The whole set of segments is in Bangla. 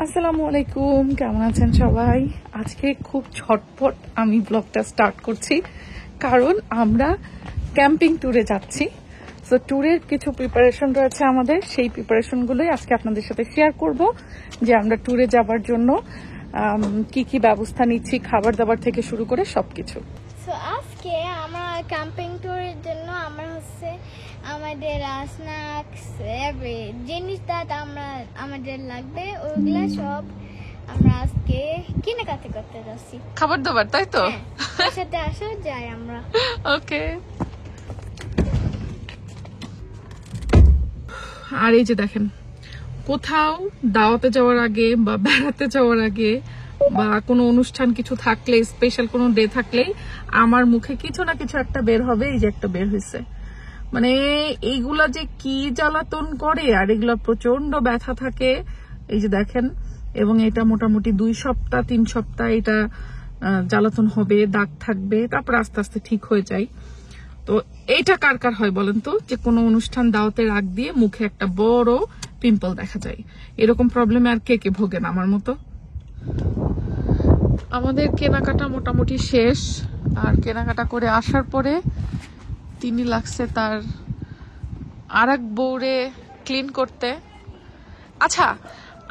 আসসালামু আলাইকুম, কেমন আছেন সবাই? আজকে খুব ঝটপট আমি ব্লগটা স্টার্ট করছি, কারণ আমরা ক্যাম্পিং ট্যুরে যাচ্ছি। সো ট্যুরের কিছু প্রিপারেশন রয়েছে আমাদের, সেই প্রিপারেশনগুলোই আজকে আপনাদের সাথে শেয়ার করব, যে আমরা ট্যুরে যাবার জন্য কি কি ব্যবস্থা নিচ্ছি, খাবার দাবার থেকে শুরু করে সবকিছু। সো আজকে আমরা ক্যাম্পিং ট্যুরের জন্য আমাদের স্ন্যাক্স জিনিসটা আমাদের লাগবে, ওগুলা সব আমরা আজকে কেনাকাটা করতে যাচ্ছি। খাবার দাবার, তাই তো? তার সাথে আসা যায় আমরা। ওকে। আর এই যে দেখেন, কোথাও দাওয়াতে যাওয়ার আগে বা বেড়াতে যাওয়ার আগে বা কোনো অনুষ্ঠান কিছু থাকলে, স্পেশাল কোনো ডে থাকলে আমার মুখে কিছু না কিছু একটা বের হবে। এই যে একটা বের হয়েছে, মানে এইগুলা যে কি জ্বালাতন করে, আর এগুলা প্রচন্ড ব্যথা থাকে। এই যে দেখেন, এবং এটা মোটামুটি 2 সপ্তাহ 3 সপ্তাহ এটা জ্বালাতন হবে, দাগ থাকবে, তারপর আস্তে আস্তে ঠিক হয়ে যায়। তো এইটা কার কার হয় বলেন তো, যে কোনো অনুষ্ঠান দাওয়াতের আগ দিয়ে মুখে একটা বড় পিম্পল দেখা যায়? এরকম প্রবলেমে আর কে কে ভোগেন আমার মতো? আমাদের কেনাকাটা মোটামুটি শেষ, আর কেনাকাটা করে আসার পরে তিনি লাগছে তার আরেক বউরে ক্লিন করতে। আচ্ছা,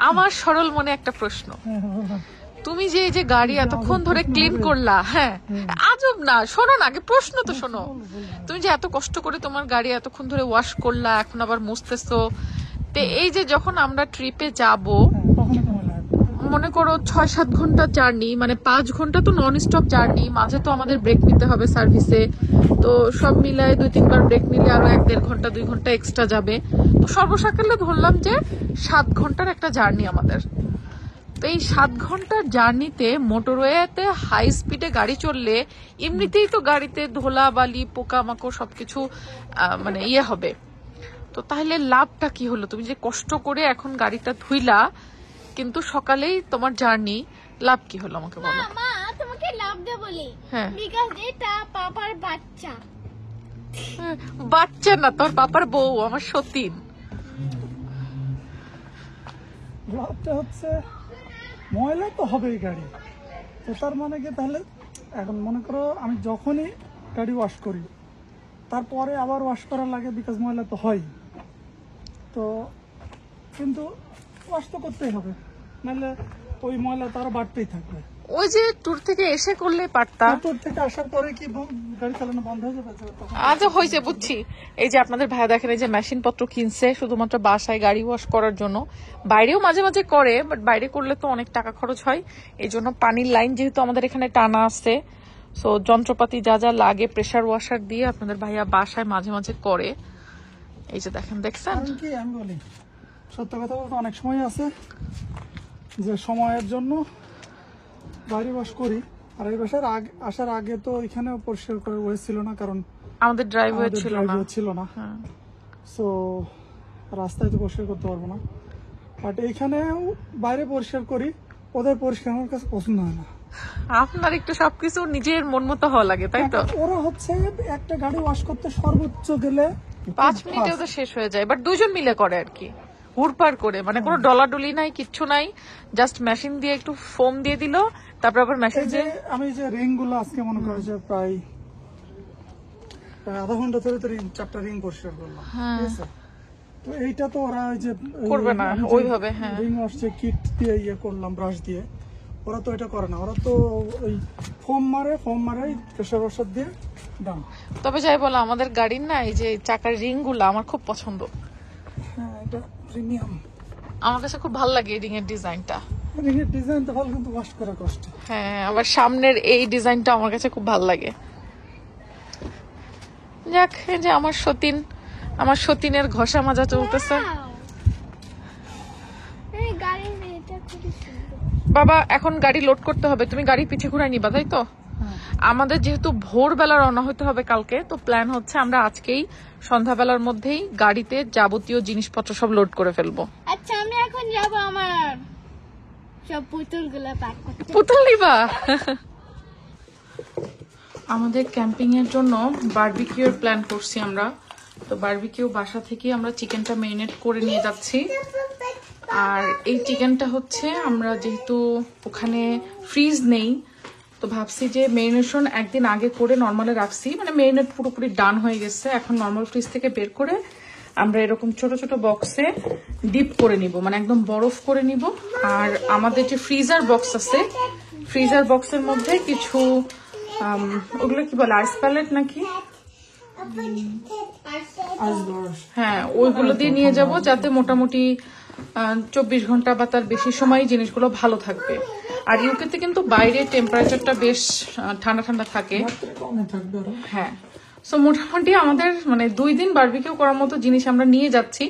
আমার সরল মনে একটা প্রশ্ন, তুমি যে এই যে গাড়ি এতক্ষণ ধরে ক্লিন করলা, হ্যাঁ আজব না, শোনো না আগে, প্রশ্ন তো শোনো। তুমি যে এত কষ্ট করে তোমার গাড়ি এতক্ষণ ধরে ওয়াশ করলা, এখন আবার মুছতেছো, তো এই যে যখন আমরা ট্রিপে যাব, মনে করো 6-7 ঘন্টা জার্নি, মানে 5 ঘন্টা তো নন স্টপ জার্নি, মাঝে তো আমাদের ব্রেক নিতে হবে সার্ভিসে, তো সব মিলায় 2-3 বার ব্রেক নিলে আরো 1-1.5 ঘন্টা 2 ঘন্টা এক্সট্রা যাবে। তো সর্বসাকুল্যে ধরলাম যে 7 ঘন্টার একটা জার্নি আমাদের। তো এই 7 ঘন্টার জার্নিতে মোটরওয়েতে হাই স্পিডে গাড়ি চললে এমনিতেই তো গাড়িতে ধোলা বালি পোকামাকড় সবকিছু মানে ইয়ে হবে। তো তাহলে লাভটা কি হলো? তুমি যে কষ্ট করে এখন গাড়িটা ধুইলা, কিন্তু সকালেই তোমার জার্নি, লাভ কি হলো আমাকে বলো? মা তোমাকে লাভ দে বলি, হ্যাঁ, বিকজ এটা পাপার বাচ্চা। বাচ্চা না, তোর পাপার বউ, আমার সতীন। লাভটা হচ্ছে ময়লা তো হবেই গাড়ি, তো তার মানে কি, তাহলে এখন মনে করো আমি যখনই গাড়ি ওয়াশ করি তারপরে আবার ওয়াশ করা লাগে, বিকজ ময়লা তো হয়। তো কিন্তু ওয়াশ তো করতেই হবে, নাহলে ওই ময়লা তো আরো বাড়তেই থাকবে। ওই যে ট্যুর থেকে এসে করলে পারতাম। ট্যুর থেকে আসার পরে কি গাড়ি চালানো বন্ধ হয়ে যাবে? আজ হয়েছে, বুঝছি। এই যে আপনাদের ভাইয়া দেখেন, এই যে মেশিন পত্র কিনছে শুধুমাত্র বাসায় গাড়ি ওয়াশ করার জন্য। বাইরেও মাঝে মাঝে করে, বাট বাইরে করলে তো অনেক টাকা খরচ হয়। এই জন্য পানির লাইন যেহেতু আমাদের এখানে টানা আছে, সো যন্ত্রপাতি যা যা লাগে প্রেসার ওয়াশার দিয়ে আপনাদের ভাইয়া বাসায় মাঝে মাঝে করে। এই যে দেখেন, দেখছেন কি আমি বলি, সত্য কথা বলতে অনেক সময় আছে যে সময়ের জন্য গাড়ি ওয়াশ করি, আর এই বাসার আসার আগে তো এখানেও পরিষ্কার করে হয়েছিল না, কারণ আমাদের ড্রাইভার ছিল না। সো রাস্তায় তো পরিষ্কার করতে পারবো না, বাট এইখানেও বাইরে পরিষ্কার করি। ওদের পরিষ্কার আমার কাছে পছন্দ হয় না। আপনার একটু সবকিছু নিজের মন মতো হওয়া লাগে, তাই তো? ওরা হচ্ছে একটা গাড়ি ওয়াশ করতে সর্বোচ্চ গেলে 5 মিনিটেও তো শেষ হয়ে যায়, বাট 2 জন মিলে করে আর কি, হুড়পাড় করে, মানে কোনো ডলাডলি নাই, কিচ্ছু নাই, জাস্ট মেশিন দিয়ে একটু ফোম দিয়ে দিল, তারপর আবার মেশিন দিয়ে। আমি যে রিং গুলো আজকে মনে করি যে প্রায় আধা ঘন্টা ধরে তো 4টা রিং পরিষ্কার করলাম, ঠিক আছে? তো এইটা তো ওরা ওই যে করবে না ওইভাবে। হ্যাঁ, রিং ওয়াশ যে কিট দিয়ে ইয়ে করলাম ব্রাশ দিয়ে, ওরা তো এটা করে না, ওরা তো ওই ফোম মারে প্রেসার ওয়াশার দিয়ে ডান। তবে যাই বলো, আমাদের গাড়ির না এই যে চাকার রিং গুলো আমার খুব পছন্দ। হ্যাঁ, এটা প্রিমিয়াম, আমার কাছে খুব ভালো লাগে এই রিং এর ডিজাইনটা। রিং এর ডিজাইন তো ভালো, কিন্তু ওয়াশ করা কষ্ট। হ্যাঁ, আবার সামনের এই ডিজাইনটা আমার কাছে খুব ভালো লাগে। যাক, এই যে আমার সতীনের ঘষা মাজা চলতেছে। বাবা, এখন গাড়ি লোড করতে হবে, তুমি গাড়ি পিছে ঘুরাই নিবা, তাই তো? আমাদের যেহেতু ভোরবেলা রওনা হতে হবে কালকে, তো প্ল্যান হচ্ছে আমরা আজকেই সন্ধ্যাবেলার মধ্যেই গাড়িতে যাবতীয় জিনিসপত্র সব লোড করে ফেলবো। আচ্ছা, আমি এখন যাব আমার সব পুতুলগুলো প্যাক করতে। পুতুল নিবা? আমাদের ক্যাম্পিং এর জন্য বারবিকিউর প্ল্যান করছি আমরা। তো বারবিকিউ বাসা থেকে আমরা চিকেনটা ম্যারিনেট করে নিয়ে যাচ্ছি। আর এই চিকেনটা হচ্ছে আমরা যেহেতু ওখানে ফ্রিজ নেই, তো ভাবছি যে মেরিনেশন একদিন আগে করে নর্মালে রাখছি, মানে মেরিনেট পুরোপুরি ডান হয়ে গেছে। এখন নর্মাল ফ্রিজ থেকে বের করে আমরা এরকম ছোট ছোট বক্সে ডিপ করে নিব, মানে একদম বরফ করে নিব। আর আমাদের যে ফ্রিজার বক্স আছে, ফ্রিজার বক্সের মধ্যে কিছু ওগুলো কি বলে, আইস প্যালেট নাকি, হ্যাঁ ওইগুলো দিয়ে নিয়ে যাব, যাতে মোটামুটি 24 ঘন্টা বা তার বেশি সময় জিনিসগুলো ভালো থাকবে। আর ইউকেতে কিন্তু বাইরে টেম্পারেচারটা বেশ ঠান্ডা ঠান্ডা থাকে। হ্যাঁ, সো মোটামুটি আমাদের মানে 2 দিন বারবিকিউ করার মতো জিনিস আমরা নিয়ে যাচ্ছি।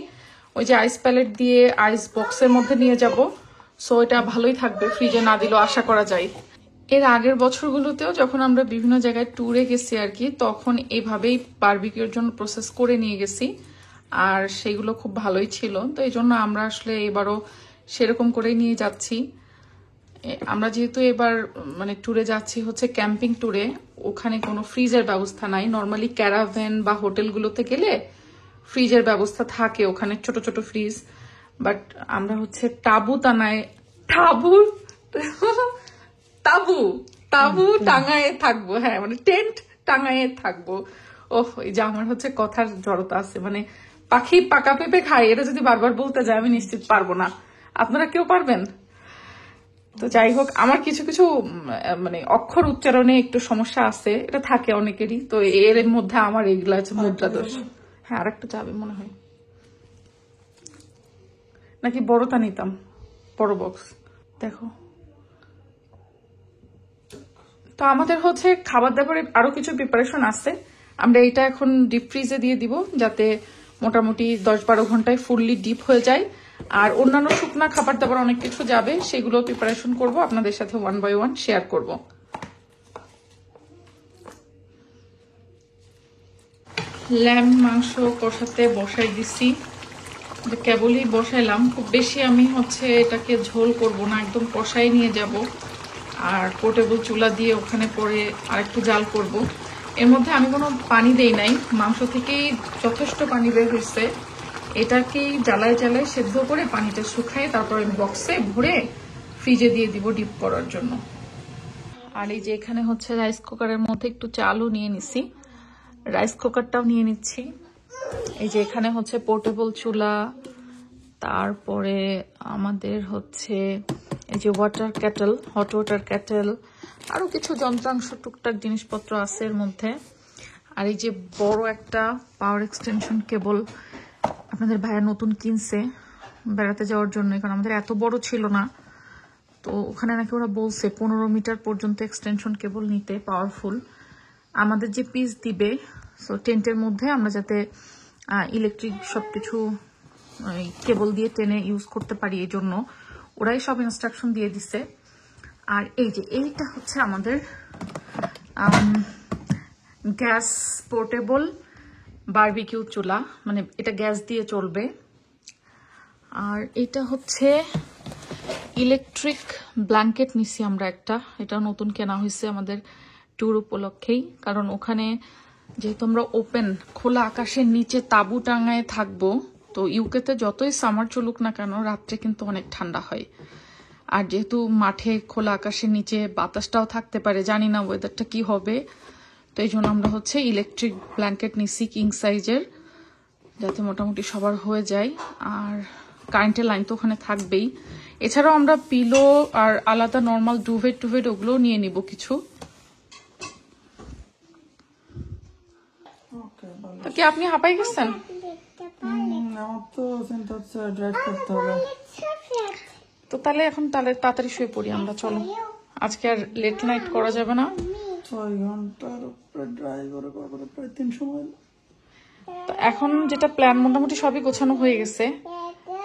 ওই যে আইস প্যালেট দিয়ে আইস বক্সের মধ্যে নিয়ে যাব, সো এটা ভালোই থাকবে, ফ্রিজে না দিলেও আশা করা যায়। এর আগের বছরগুলোতেও যখন আমরা বিভিন্ন জায়গায় ট্যুরে গেছি আর কি, তখন এইভাবেই বারবিকিউর জন্য প্রসেস করে নিয়ে গেছি, আর সেগুলো খুব ভালোই ছিল। তো এই জন্য আমরা আসলে এবারও সেরকম করেই নিয়ে যাচ্ছি। আমরা যেহেতু এবার মানে ট্যুরে যাচ্ছি হচ্ছে ক্যাম্পিং ট্যুরে, ওখানে কোনো ফ্রিজের ব্যবস্থা নাই। নর্মালি ক্যারাভ্যান বা হোটেলগুলোতে গেলে ফ্রিজের ব্যবস্থা থাকে, ওখানে ছোট ছোট ফ্রিজ। বাট আমরা হচ্ছে তাবু টাঙায় থাকবো। হ্যাঁ, মানে টেন্ট টাঙায় থাকবো। ওহ, এই যে আমার হচ্ছে কথার জড়তা আছে, মানে পাখি পাকা পেঁপে খায়, এটা যদি বারবার বলতে যায় আমি নিশ্চিত পারবো না। আপনারা কেউ পারবেন? তো যাই হোক, আমার কিছু কিছু মানে অক্ষর উচ্চারণে একটু সমস্যা আছে, এটা থাকে অনেকেরই। তো এর মধ্যে আমার এইগুলা আছে মুদ্রা দোষ। হ্যাঁ, আরেকটা যাবে মনে হয়, নাকি বড়টা নিতাম, বড় বক্স দেখো। তো আমাদের হচ্ছে খাবার দাবারের আরো কিছু প্রিপারেশন আছে। আমরা এটা এখন ডিপ ফ্রিজে দিয়ে দিব, যাতে মোটামুটি 10-12 ঘন্টায় ফুললি ডিপ হয়ে যায়। আর অন্যান্য শুকনা খাবার দাবার অনেক কিছু যাবে, সেগুলো প্রিপারেশন করব, আপনাদের সাথে 1 by 1 শেয়ার করব। ল্যাম্ব মাংস কষাতে বসাই দিছি, কেবলই বসাইলাম, খুব বেশি আমি হচ্ছে এটাকে ঝোল করব না, একদম কষাই নিয়ে যাব। আর পোর্টেবল চুলা দিয়ে ওখানে পরে আরেকটু জাল করব। এর মধ্যে আমি কোনো পানি দেই নাই, মাংস থেকেই যথেষ্ট পানি বের হয়েছে। এটাকেই জ্বালায় জ্বালায় সেদ্ধ করে পানিটা শুকায় তারপর আমি বক্সে ভরে ফ্রিজে দিয়ে দিব ডিপ করার জন্য। আর এই যে এখানে হচ্ছে রাইস কুকারের মধ্যে একটু চালও নিয়ে নিছি, রাইস কুকারটাও নিয়ে নিচ্ছি। এই যে এখানে হচ্ছে পোর্টেবল চুলা, তারপরে আমাদের হচ্ছে এই যে water cattle, hot water cattle, আরো কিছু যন্ত্রাংশ টুকটাক জিনিসপত্র আছে এর মধ্যে। আর এই যে বড় একটা পাওয়ার এক্সটেনশন কেবল আপনাদের ভাইয়া নতুন কিনছে বেড়াতে যাওয়ার জন্য, কারণ আমাদের এত বড় ছিল না। তো ওখানে নাকি ওরা বলছে 15 মিটার পর্যন্ত এক্সটেনশন কেবল নিতে, পাওয়ারফুল। আমাদের যে পিস দিবে, সো টেন্টের মধ্যে আমরা যাতে ইলেকট্রিক সবকিছু কেবল দিয়ে টেনে ইউজ করতে পারি, এই জন্য ওরাই সব ইনস্ট্রাকশন দিয়ে দিছে। আর এই যে এইটা হচ্ছে আমাদের গ্যাস পোর্টেবল বারবিকিউ চুলা, মানে এটা গ্যাস দিয়ে চলবে। আর এটা হচ্ছে ইলেকট্রিক ব্ল্যাঙ্কেট নিছি আমরা একটা, এটা নতুন কেনা হয়েছে আমাদের ট্যুর উপলক্ষেই। কারণ ওখানে যেহেতু আমরা ওপেন খোলা আকাশের নিচে তাঁবু টাঙায় থাকবো, তো ইউকেতে যতই সামার চলুক না কেন রাত্রে কিন্তু অনেক ঠান্ডা হয়। আর যেহেতু মাঠে খোলা আকাশের নিচে বাতাসটাও থাকতে পারে, জানি না ওয়েদারটা কি হবে। তো এই জন্য আমরা হচ্ছে ইলেকট্রিক ব্ল্যাঙ্কেট নিছি কিং সাইজের, যাতে মোটামুটি সবার হয়ে যায়। আর কারেন্টের লাইন তো ওখানে থাকবেই। এছাড়াও আমরা পিলো আর আলাদা নর্মাল ডুভেট টুভেট ওগুলো নিয়ে নিব কিছু। তো কি আপনি হাঁপাই গেছেন? আমার তো চিন্তা হচ্ছে ড্রাইভ করতে হবে। তো তাহলে এখন তাড়াতাড়ি শুয়ে পড়ি আমরা, চলো। আজকে আর লেট নাইট করা যাবে না। 6 ঘন্টার উপরে ড্রাইভ করে প্রায় 300 মাইল। তো এখন যেটা প্ল্যান মোটামুটি সবই গোছানো হয়ে গেছে,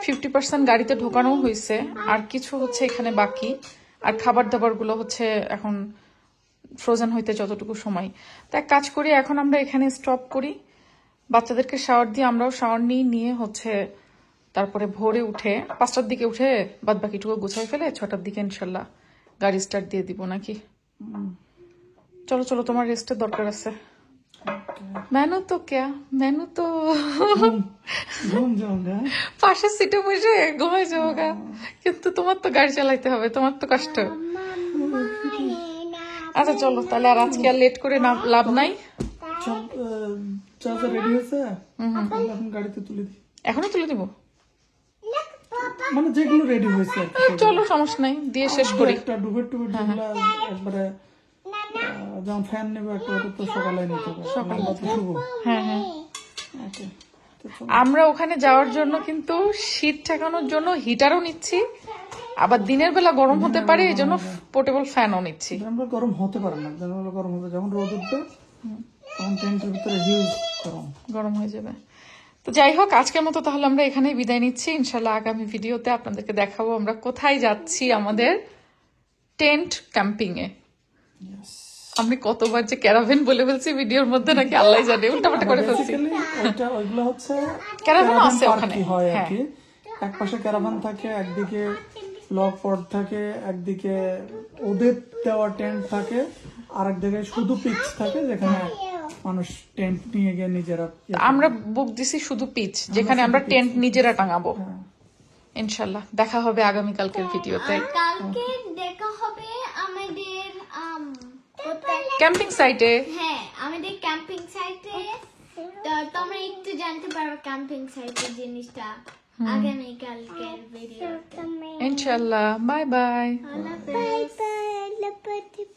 50% গাড়িতে ঢোকানো হয়েছে, আর কিছু হচ্ছে এখানে বাকি। আর খাবার দাবার গুলো হচ্ছে এখন ফ্রোজেন হইতে যতটুকু সময়। তো এক কাজ করি, এখন আমরা এখানে স্টপ করি, বাচ্চাদেরকে শাওয়ার দিয়ে আমরাও শাওয়ার নিয়ে হচ্ছে তারপরে ভোরে উঠে 5টার দিকে উঠে বাদ বাকিটুকু গুছাই ফেলে 6টার দিকে ইনশাল্লাহ গাড়ি স্টার্ট দিয়ে দিব নাকি। চলো চলো, তোমার রেস্টের দরকার আছে। मैनू तो क्या मैनू तो ঘুম যাওগা পাশের সিটে বসে ঘুমাই যাওগা কিন্তু তোমার তো গাড়ি চালাইতে হবে তোমার তো কষ্ট আচ্ছা চলো তাহলে আর আজকে আর লেট করে লাভ নাই চল চাচা রেডি হয়েছে আমরা এখন গাড়িতে তুলে দিই এখনো তুলে দিব মানে যেগুলো রেডি হয়েছে আর কি। চলো সমস্যা নাই দিয়ে শেষ করি একটা ডুবেট যেগুলো একবারে যেমন ফ্যান নেবে একটা ওটা তো সকালে নিতে হবে সকালে তো শুভ হ্যাঁ হ্যাঁ ওকে তো চলো। আমরা ওখানে যাওয়ার জন্য কিন্তু শীত ঠেকানোর জন্য হিটারও নিচ্ছি আবার দিনের বেলা গরম হতে পারে এই জন্য পোর্টেবল ফ্যানও নিচ্ছি জানলা গরম হতে পারে না জানলা গরম হবে যখন রোদ উঠবে তখন টেন্টের ভিতরে হিউজ গরম গরম হয়ে যাবে তো যাই হোক আজকের মতো তাহলে আমরা এখানেই বিদায় নিচ্ছি ইনশাল্লাহ আগামী ভিডিওতে আপনাদেরকে দেখাবো আমরা কোথায় যাচ্ছি আমাদের টেন্ট ক্যাম্পিং এ আমি কতবার যে ক্যারাভেন বলে ফেলছি ভিডিওর মধ্যে নাকি আল্লাহ জানে উল্টাপাল্টা করে ফেলছি ওইটা ওইগুলো হচ্ছে ক্যারাভেন caravan আছে park ওখানে ই হয় আর হ্যাঁ কি এক পাশে ক্যারাভান থাকে একদিকে লক পট থাকে একদিকে ওদের দেওয়া টেন্ট থাকে আর একদিকে শুধু পিচ থাকে যেখানে মানুষ টেন্ট নিয়ে গিয়ে নিজেরা আমরা বুক দিছি শুধু পিচ যেখানে আমরা টেন্ট নিজেরা টাঙাবো ইনশাল্লাহ দেখা হবে আগামীকালকের ভিডিওতে কালকে দেখা হবে আমাদের ক্যাম্পিং সাইটে হ্যাঁ আমাদের ক্যাম্পিং সাইটে তোমরা একটু জানতে পারো ক্যাম্পিং সাইটের জিনিসটা আগামীকালকের ভিডিও ইনশাল্লাহ বাই বাই বাই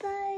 বাই